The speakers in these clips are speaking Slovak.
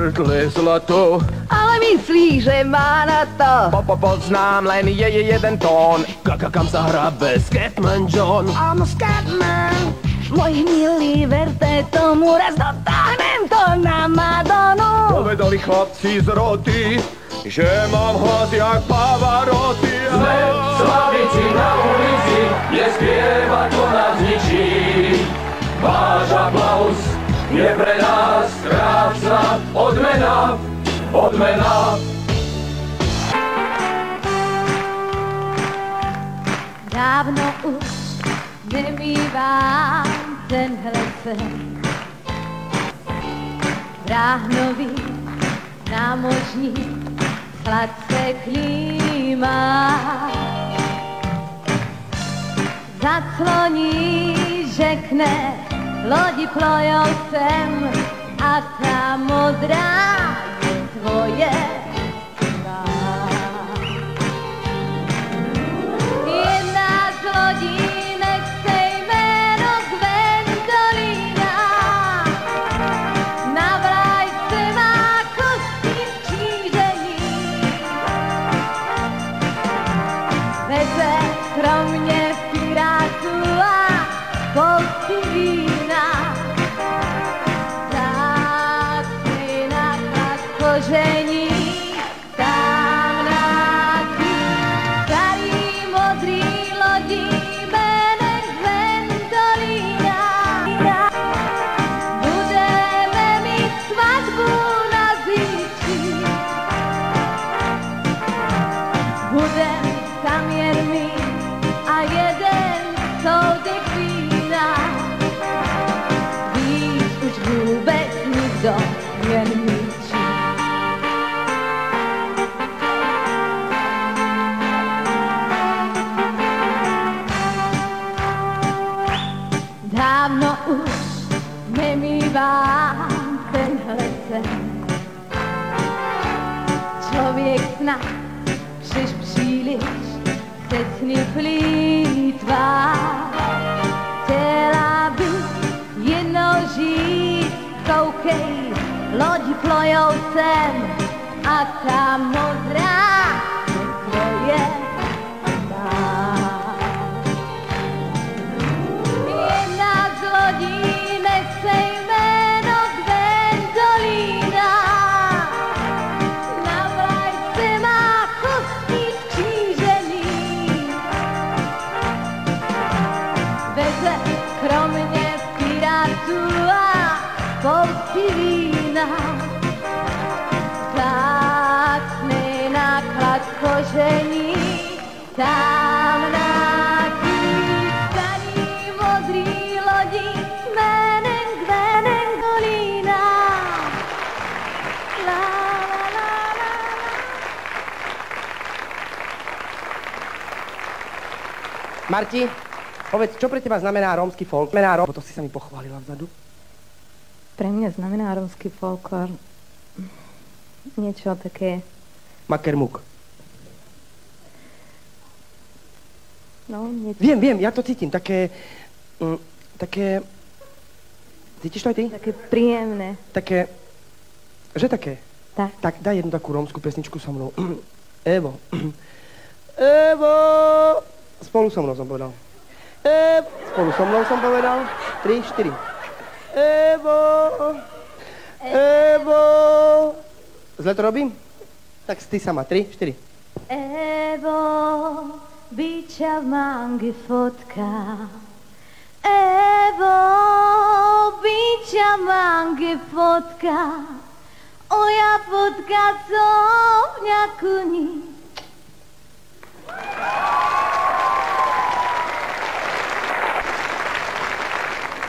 hrdle zlato. Ale myslí, že má na to. Poznám, len je jeden tón. Kam sa hrabe Scatman John. Áno, Scatman. Môj milý, verte tomu, raz dotáhnem to na Madonu. Povedali chlapci z roty, že mám hlas jak Pavarotti. Sme slavici na ulici, nespievať to nás ničí. Váš aplaus je pre nás krásna odmena, odmena. Dávno už nemývám tenhle sen. Bráhnový námořník chlad se klímá. Zacloní, řekne, lodi plojou sem a ta modrá je tvoje. Jedna z lodí nechce jméno Gwendolina, na vlajce má kostí křížení. Veze kromě pirátů a spousty vína, zácny na chlad koření. Dávno už nemývám tenhle sen. Člověk snad přeš příliš se sny plýtvá. Chtěla bych jednou žít, koukej, lodi plojou sem a ta modrá je tvoje. Zácny náklad koření, tam na chystaný modrý lodi jménem Gwendolina. La, la, la, la. Marti, povedz, čo pre teba znamená rómsky folk? To si sa mi pochválila vzadu. Pre mňa znamená rómsky folklór niečo také... Makermuk. No, niečo... Viem, ja to cítim. Také... Cítiš to aj ty? Také príjemné. Také... Že také? Tak. Tak daj jednu takú rómsku pesničku so mnou. Evo. Evo. Spolu so mnou som povedal. Spolu so mnou som povedal. 3, 4. Evo, Evo. Zle to robím? Tak ty sama, 3, 4. Evo, biča v mangi fotka. Evo, biča v mangi fotka. Oja fotka sovňa kuní.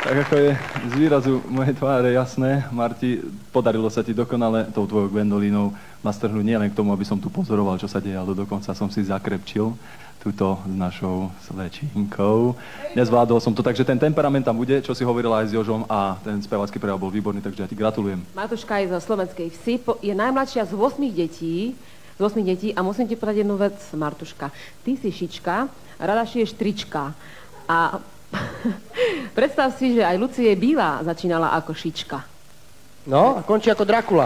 Tak ako je z výrazu mojej tváre jasné, Marti, podarilo sa ti dokonale tou tvojou Gwendolínou nastrhnúť nielen k tomu, aby som tu pozoroval, čo sa deje, ale dokonca som si zakrepčil túto s našou slečinkou. Nezvládol som to, takže ten temperament tam bude, čo si hovorila aj s Jožom a ten spevácky prejav bol výborný, takže ja ti gratulujem. Martuška je zo Slovenskej Vsi, je najmladšia z 8 detí a musím ti povedať jednu vec, Martuška. Ty si šička, rada šiješ trička a predstav si, že aj Lucie Bílá začínala ako šička. No, a končí ako Drakula.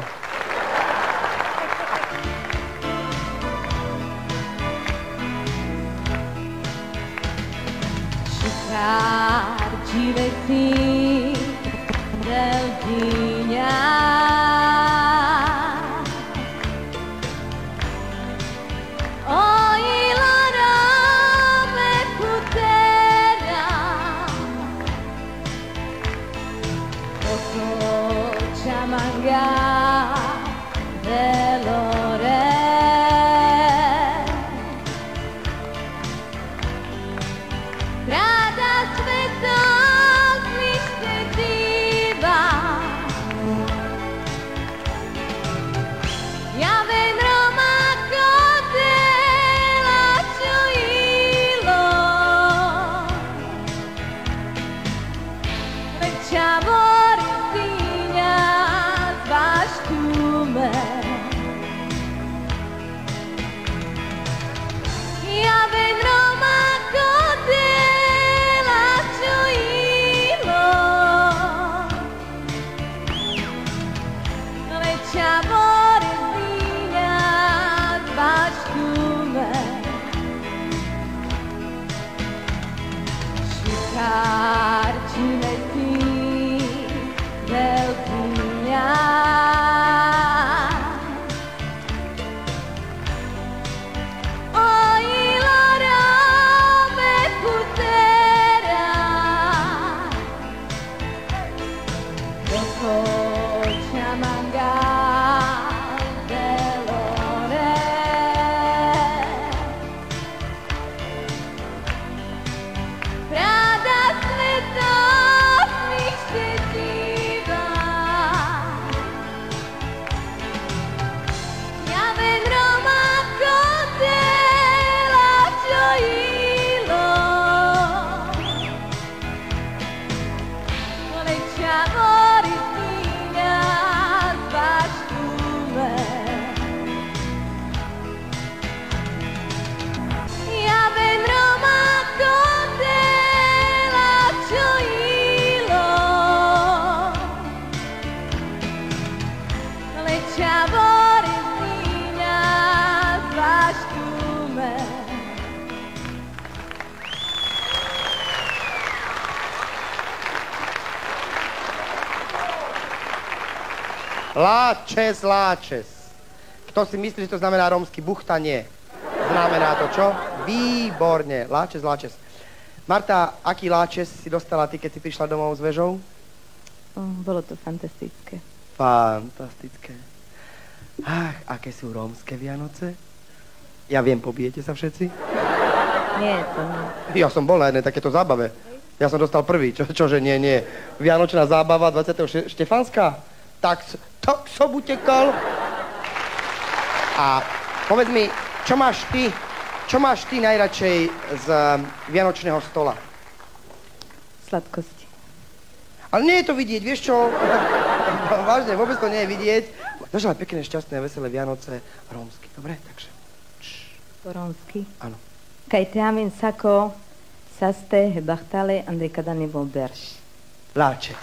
Carciveti del Vigna. Oi loro me putera, Oko Chamanga delore. Rada svetog nište diva, ja ven Roma kotela čujilo, veća voristinja zvaš tume. Ja ven Roma kotela čujilo, veća voristinja zvaš tume. Carciveti del Vigna. Oi loro me putera, Oko Chamanga delore. Rada svetog nište diva, ja ven Roma kotela čujilo, veća voristinja zvaš tume. Ja ven Roma kotela čujilo, veća voristinja zvaš tume. Láčes, láčes. Kto si myslí, že to znamená rómsky buchtanie? Znamená to čo? Výborne. Láčes, láčes. Marta, aký láčes si dostala ty, keď si prišla domov s vežou? Bolo to fantastické. Fantastické. Ach, aké sú rómske Vianoce? Ja viem, pobijete sa všetci? Nie, to nie. Ja som bol na jednej takéto zábave. Ja som dostal prvý. Čože nie. Vianočná zábava 20. Štefanská? Tak som utekal. A povedz mi, čo máš ty najradšej z vianočného stola? Sladkosti. Ale nie je to vidieť, vieš čo? Vážne, vôbec to nie je vidieť. Zaželaj pekné, šťastné, veselé Vianoce rómsky, dobre? Takže... Po rómsky. Áno. Kaj te amin sako saste hebachtale andekada nebo berš. Láče.